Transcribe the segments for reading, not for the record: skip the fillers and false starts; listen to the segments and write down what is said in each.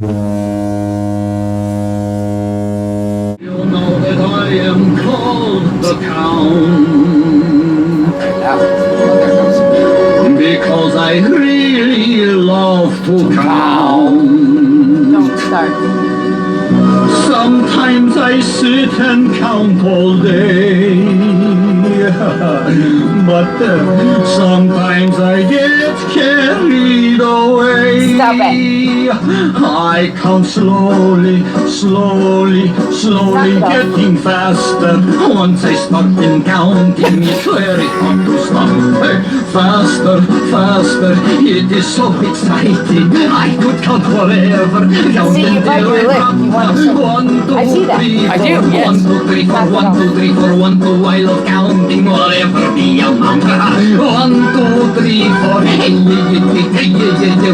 You know that I am called the Count, because I really love to count. Don't start. Sometimes I sit and count all day, but sometimes I get carried away. Stop it. I count slowly, slowly, slowly, getting faster. Once I start in counting, it's very hard to stop. Faster, faster, it is so exciting. I could count forever. See, you bite your lip. You want to sing. 1, 2, I see that. 3, I do, yes. 1, 2, 3, 4, 1, 2, 3, 4, 1, 2, I love counting, whatever the amount. 1, 2, 3, 4,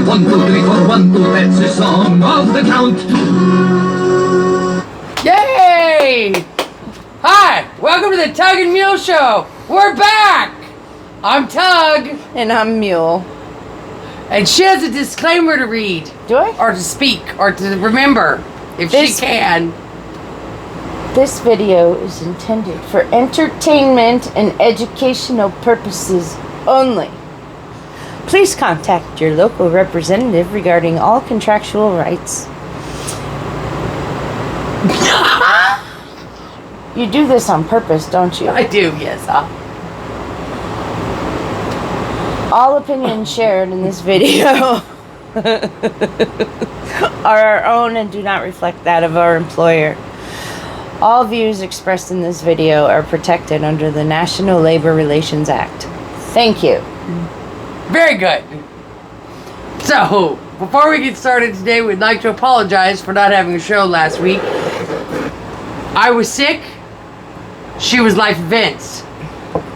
1, 2, 3, 4, 1, 2, that's the song of the count. Yay! Hi, welcome to the Tug and Mule Show. We're back. I'm Tug, And I'm Mule. and she has a disclaimer to read, Do I? or to speak, or to remember, if This- she can. This video is intended for entertainment and educational purposes only. Please contact your local representative regarding all contractual rights. You do this on purpose, don't you? I do, yes. All opinions shared in this video are our own and do not reflect that of our employer. All views expressed in this video are protected under the National Labor Relations Act. Thank you. Very good. So, before we get started today, we'd like to apologize for not having a show last week. I was sick. She was life events.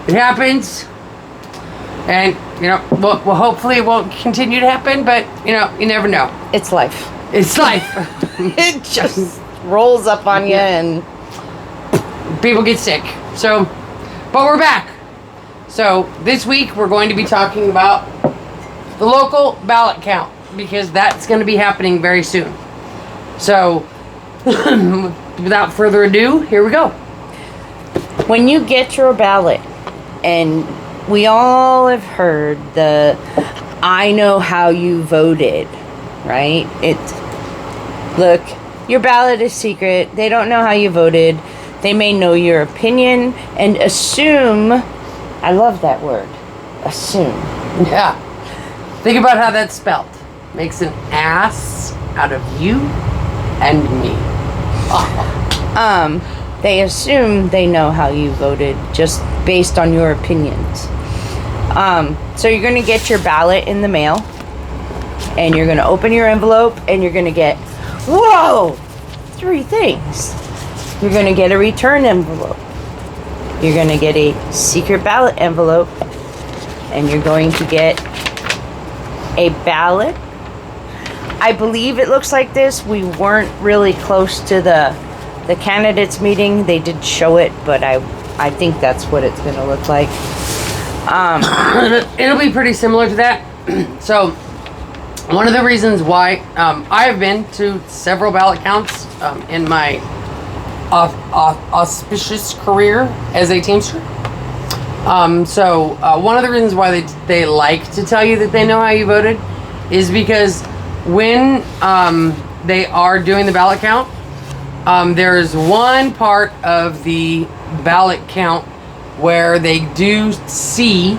It happens. And, you know, well, hopefully it won't continue to happen, but, you know, you never know. It's life. It's life. It just rolls up on you and People get sick. So, but we're back. So, this week we're going to be talking about the local ballot count, because that's going to be happening very soon. So, without further ado, here we go. when you get your ballot, and we all have heard the I know how you voted, right? Look, your ballot is secret. They don't know how you voted. They may know your opinion and assume. I love that word. Assume. Yeah. Think about how that's spelled. Makes an ass out of you and me. They assume they know how you voted just based on your opinions. So you're going to get your ballot in the mail, and you're going to open your envelope, and you're going to get, whoa, 3 things. You're going to get a return envelope. You're going to get a secret ballot envelope, and you're going to get a ballot. I believe it looks like this. We weren't really close to the candidates meeting. They did show it, but I think that's what it's going to look like. It'll be pretty similar to that. So, one of the reasons why I have been to several ballot counts in my auspicious career as a Teamster. So, one of the reasons why they like to tell you that they know how you voted is because when they are doing the ballot count, there is one part of the ballot count where they do see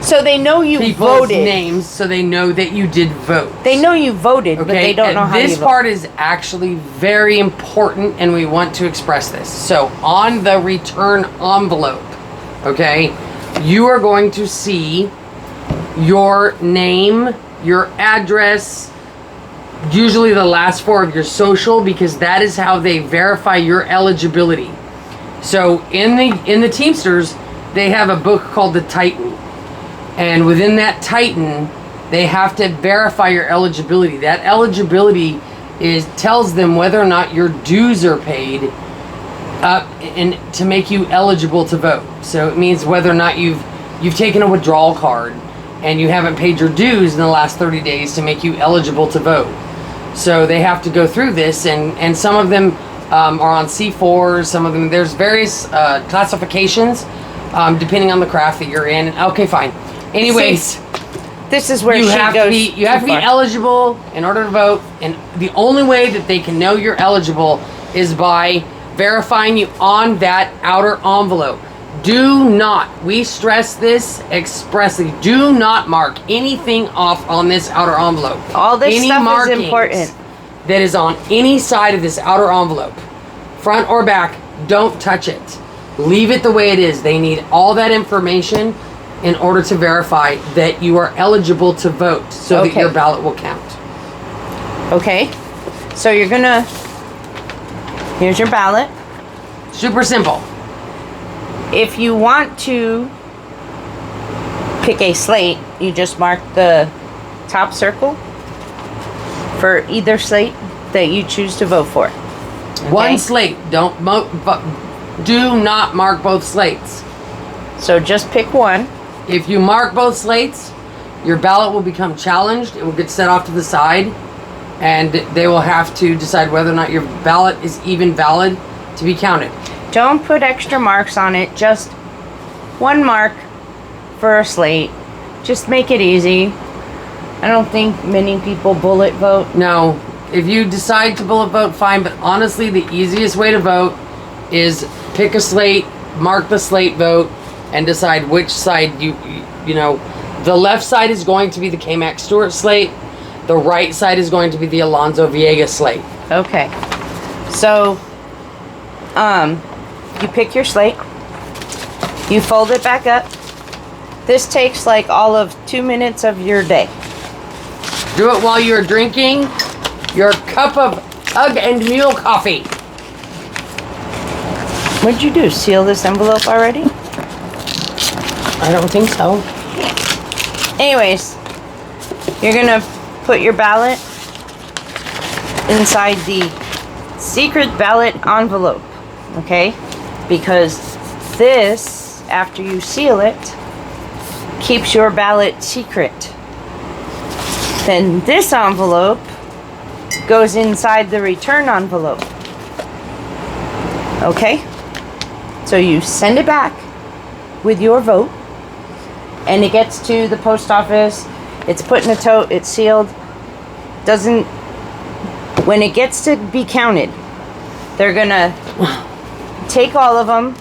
So they know you people's voted. names, so they know that you did vote. They know you voted, but they don't and know how you this voted. part is actually very important, and we want to express this. So on the return envelope, okay, you are going to see your name, your address, usually the last 4 of your social, because that is how they verify your eligibility. So in the Teamsters, they have a book called the Titan, and within that Titan, they have to verify your eligibility. That eligibility tells them whether or not your dues are paid, and to make you eligible to vote. So it means whether or not you've taken a withdrawal card and you haven't paid your dues in the last 30 days to make you eligible to vote. So they have to go through this, and some of them are on C4s, some of them, there's various classifications depending on the craft that you're in. Okay, fine. Anyways, this is where you she have goes to be eligible in order to vote, and the only way that they can know you're eligible is by verifying you on that outer envelope. Do not, we stress this expressly, do not mark anything off on this outer envelope. All this any stuff is markings important. that is on any side of this outer envelope, front or back, don't touch it. Leave it the way it is. They need all that information in order to verify that you are eligible to vote so that your ballot will count. Okay, so you're gonna, here's your ballot. Super simple. If you want to pick a slate, you just mark the top circle for either slate that you choose to vote for. Okay? One slate. Do not mark both slates. So just pick one. If you mark both slates, your ballot will become challenged. It will get set off to the side, and they will have to decide whether or not your ballot is even valid to be counted. Don't put extra marks on it. Just one mark for a slate. Just make it easy. I don't think many people bullet vote. No, if you decide to bullet vote, fine. But honestly, the easiest way to vote is pick a slate, mark the slate vote, and decide which side you know. The left side is going to be the K-Mac Stewart slate. The right side is going to be the Alonzo Villegas slate. Okay. So, you pick your slate. You fold it back up. This takes like all of 2 minutes of your day. Do it while you're drinking your cup of Tug and Mule coffee. What'd you do? Seal this envelope already? I don't think so. Anyways, you're gonna put your ballot inside the secret ballot envelope, okay? Because this, after you seal it, keeps your ballot secret. Then this envelope goes inside the return envelope. Okay? So you send it back with your vote, and it gets to the post office. It's put in a tote, it's sealed. When it gets to be counted, they're gonna take all of them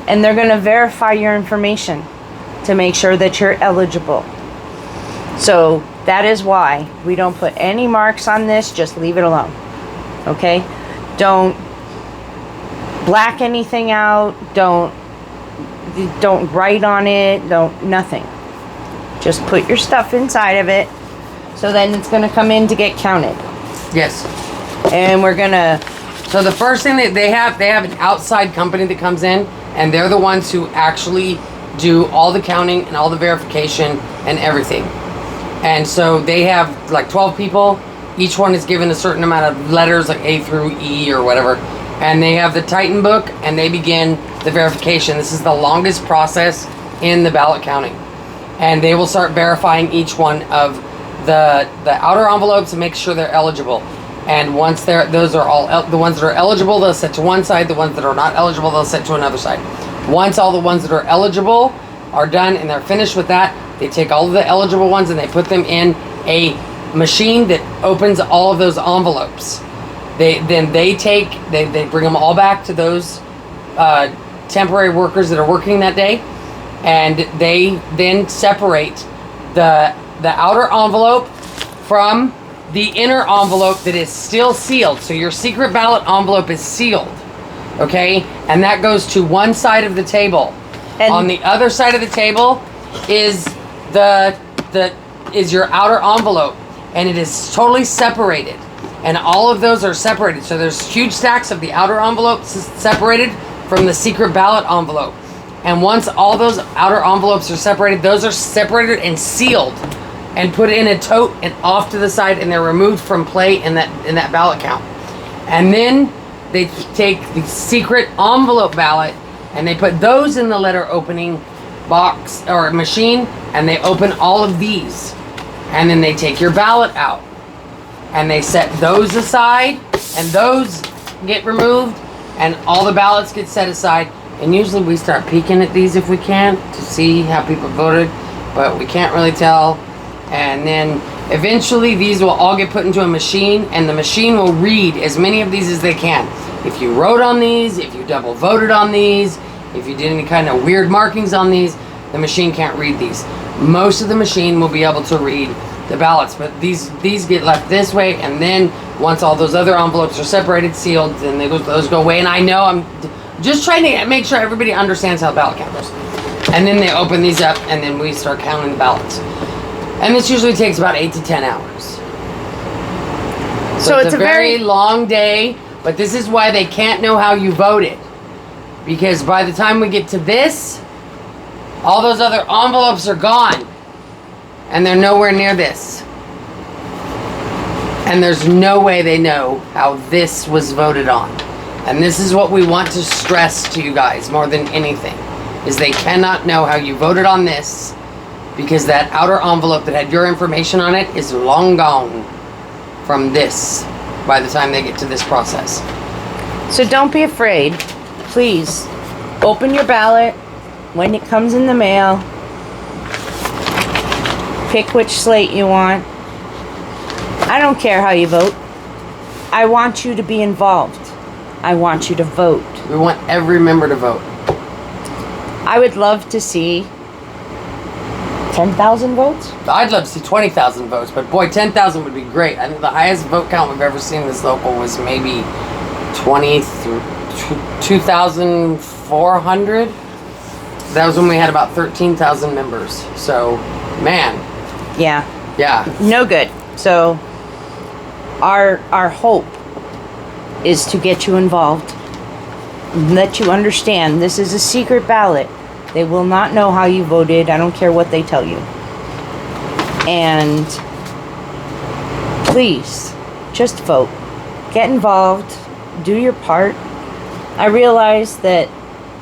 and they're gonna verify your information to make sure that you're eligible. So that is why we don't put any marks on this, just leave it alone. Okay? Don't black anything out, don't write on it, nothing. Just put your stuff inside of it, so then it's gonna come in to get counted. Yes. And we're gonna... So the first thing that they have an outside company that comes in, and they're the ones who actually do all the counting and all the verification and everything. And so they have like 12 people. Each one is given a certain amount of letters, like A through E or whatever. And they have the Titan book, and they begin the verification. This is the longest process in the ballot counting. And they will start verifying each one of the outer envelopes and make sure they're eligible. And once those are all the ones that are eligible, they'll set to one side. The ones that are not eligible, they'll set to another side. Once all the ones that are eligible are done and they're finished with that, they take all of the eligible ones and they put them in a machine that opens all of those envelopes. They bring them all back to those temporary workers that are working that day, and they then separate the outer envelope from the inner envelope that is still sealed. So your secret ballot envelope is sealed, okay? And that goes to one side of the table. And on the other side of the table is your outer envelope, and it is totally separated. And all of those are separated. So there's huge stacks of the outer envelopes separated from the secret ballot envelope. And once all those outer envelopes are separated, those are separated and sealed and put in a tote and off to the side, and they're removed from play in that ballot count. And then they take the secret envelope ballot and they put those in the letter opening box or machine, and they open all of these. And then they take your ballot out. and they set those aside, and those get removed, and all the ballots get set aside. And usually we start peeking at these if we can to see how people voted, but we can't really tell. And then eventually these will all get put into a machine, and the machine will read as many of these as they can. If you wrote on these, if you double voted on these, if you did any kind of weird markings on these, the machine can't read these. Most of the machine will be able to read the ballots, but these get left this way, and then once all those other envelopes are separated, sealed, then those go away. And I know I'm just trying to make sure everybody understands how ballot count goes. And then they open these up, and then we start counting the ballots. And this usually takes about 8 to 10 hours. So it's a very long day, but this is why they can't know how you voted. Because by the time we get to this, all those other envelopes are gone. And they're nowhere near this. And there's no way they know how this was voted on. And this is what we want to stress to you guys more than anything, is they cannot know how you voted on this, because that outer envelope that had your information on it is long gone from this by the time they get to this process. So don't be afraid. Please open your ballot when it comes in the mail. Pick which slate you want. I don't care how you vote. I want you to be involved. I want you to vote. We want every member to vote. I would love to see 10,000 votes. I'd love to see 20,000 votes, but boy, 10,000 would be great. I think the highest vote count we've ever seen in this local was maybe 2,400. That was when we had about 13,000 members. So, man. Yeah. Yeah. No good. So, our hope is to get you involved. Let you understand this is a secret ballot. They will not know how you voted. I don't care what they tell you. And please, just vote. Get involved. Do your part. I realize that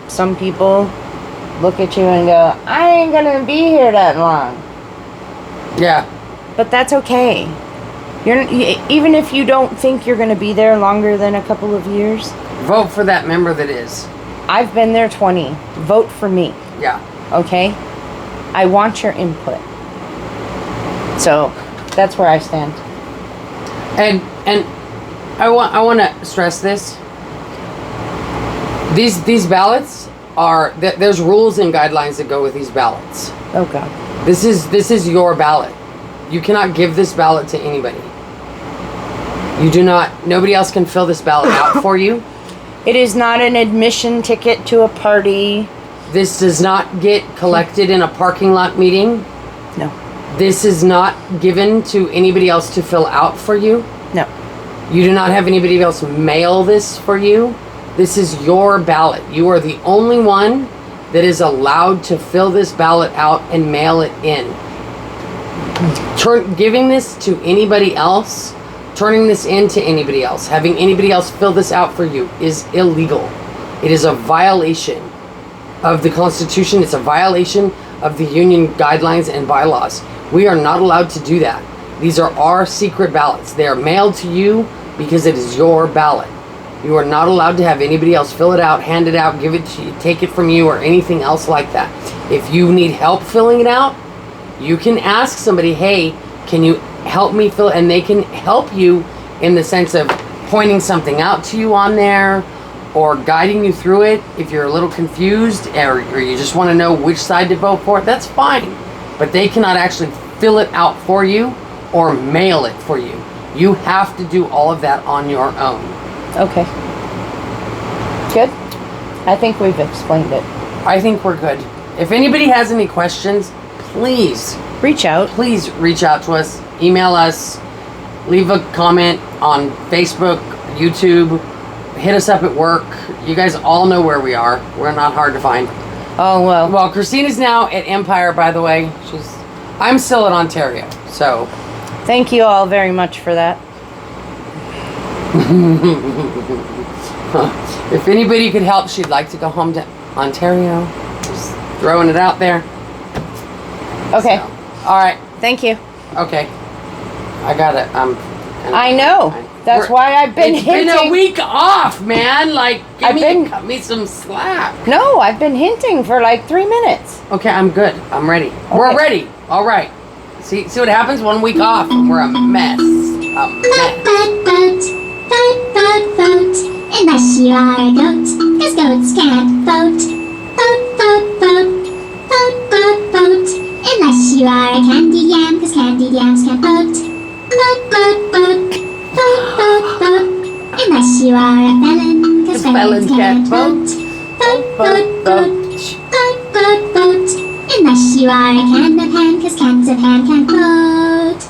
some people look at you and go, I ain't gonna be here that long. Yeah. But that's okay. Even if you don't think you're gonna be there longer than a couple of years, vote for that member that is. I've been there 20. Vote for me. Yeah. Okay? I want your input. So, that's where I stand. And I want to stress this. These ballots are there's rules and guidelines that go with these ballots. Oh God. This is your ballot. You cannot give this ballot to anybody. You do not. Nobody else can fill this ballot out for you. It is not an admission ticket to a party. This does not get collected in a parking lot meeting. No. This is not given to anybody else to fill out for you. No. You do not have anybody else mail this for you. This is your ballot. You are the only one that is allowed to fill this ballot out and mail it in. Giving this to anybody else, turning this into anybody else, having anybody else fill this out for you is illegal. It is a violation of the Constitution. It's a violation of the union guidelines and bylaws. We are not allowed to do that. These are our secret ballots. They are mailed to you because it is your ballot. You are not allowed to have anybody else fill it out, hand it out, give it to you, take it from you, or anything else like that. If you need help filling it out, you can ask somebody, hey, can you help me fill it? And they can help you in the sense of pointing something out to you on there or guiding you through it. If you're a little confused or you just want to know which side to vote for, that's fine. But they cannot actually fill it out for you or mail it for you. You have to do all of that on your own. Okay. Good. I think we've explained it. I think we're good. If anybody has any questions, please reach out. Please reach out to us. Email us. Leave a comment on Facebook, YouTube. Hit us up at work. You guys all know where we are. We're not hard to find. Oh, well. Well, Christina's now at Empire, by the way. I'm still in Ontario, so. Thank you all very much for that. If anybody could help, she'd like to go home to Ontario. Just throwing it out there. Okay. So, all right. Thank you. Okay. I got it. I'm I know. That's why I've been hinting. It's been a week off, man. Like, cut me some slack. No, I've been hinting for like 3 minutes. Okay, I'm good. I'm ready. Okay. We're ready. All right. See what happens? 1 week off, and we're a mess. Vote, vote, vote, unless you are a goat, 'cause goats can't vote. Vote, unless you are a candied yam, 'cause candied yams can't vote. Vote, unless you are a felon, 'cause felons can't vote. Vote, unless you are a can of hand, 'cause cans of hand can't vote.